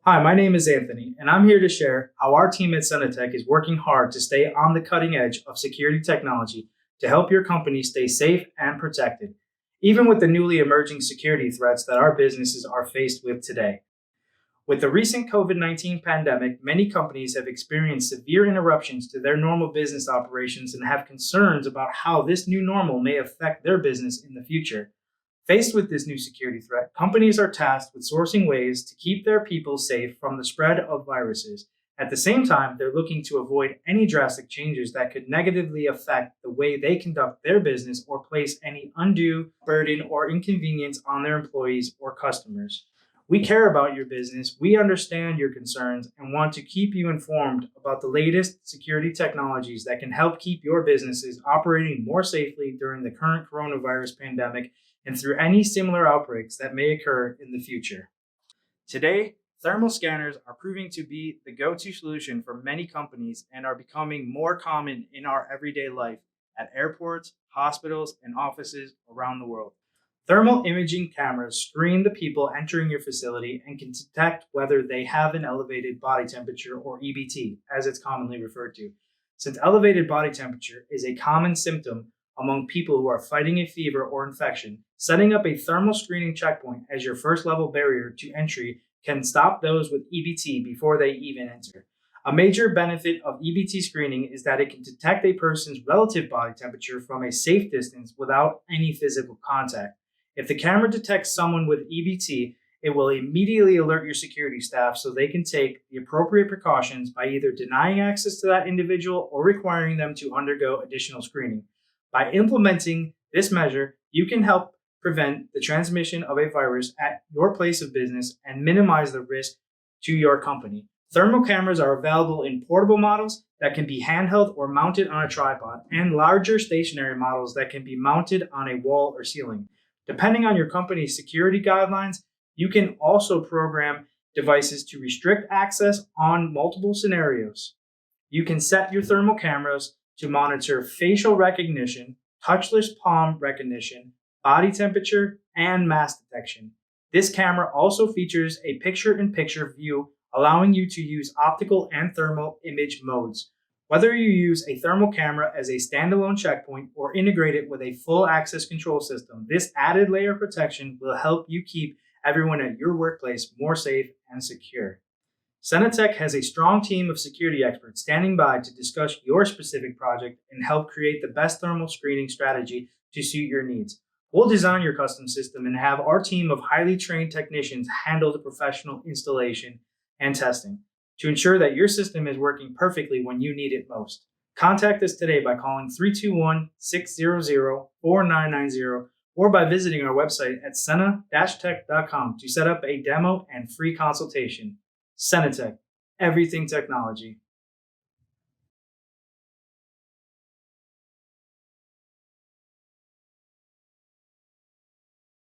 Hi, my name is Anthony, and I'm here to share how our team at Sena-Tech is working hard to stay on the cutting edge of security technology to help your company stay safe and protected, even with the newly emerging security threats that our businesses are faced with today. With the recent COVID-19 pandemic, many companies have experienced severe interruptions to their normal business operations and have concerns about how this new normal may affect their business in the future. Faced with this new security threat, companies are tasked with sourcing ways to keep their people safe from the spread of viruses. At the same time, they're looking to avoid any drastic changes that could negatively affect the way they conduct their business or place any undue burden or inconvenience on their employees or customers. We care about your business, we understand your concerns, and want to keep you informed about the latest security technologies that can help keep your businesses operating more safely during the current coronavirus pandemic and through any similar outbreaks that may occur in the future. Today, thermal scanners are proving to be the go-to solution for many companies and are becoming more common in our everyday life at airports, hospitals, and offices around the world. Thermal imaging cameras screen the people entering your facility and can detect whether they have an elevated body temperature, or EBT, as it's commonly referred to. Since elevated body temperature is a common symptom among people who are fighting a fever or infection, setting up a thermal screening checkpoint as your first level barrier to entry can stop those with EBT before they even enter. A major benefit of EBT screening is that it can detect a person's relative body temperature from a safe distance without any physical contact. If the camera detects someone with EBT, it will immediately alert your security staff so they can take the appropriate precautions by either denying access to that individual or requiring them to undergo additional screening. By implementing this measure, you can help prevent the transmission of a virus at your place of business and minimize the risk to your company. Thermal cameras are available in portable models that can be handheld or mounted on a tripod, and larger stationary models that can be mounted on a wall or ceiling. Depending on your company's security guidelines, you can also program devices to restrict access on multiple scenarios. You can set your thermal cameras to monitor facial recognition, touchless palm recognition, body temperature, and mask detection. This camera also features a picture-in-picture view, allowing you to use optical and thermal image modes. Whether you use a thermal camera as a standalone checkpoint or integrate it with a full access control system, this added layer of protection will help you keep everyone at your workplace more safe and secure. Sena-Tech has a strong team of security experts standing by to discuss your specific project and help create the best thermal screening strategy to suit your needs. We'll design your custom system and have our team of highly trained technicians handle the professional installation and testing to ensure that your system is working perfectly when you need it most. Contact us today by calling 321-600-4990 or by visiting our website at sena-tech.com to set up a demo and free consultation. Sena-Tech, everything technology.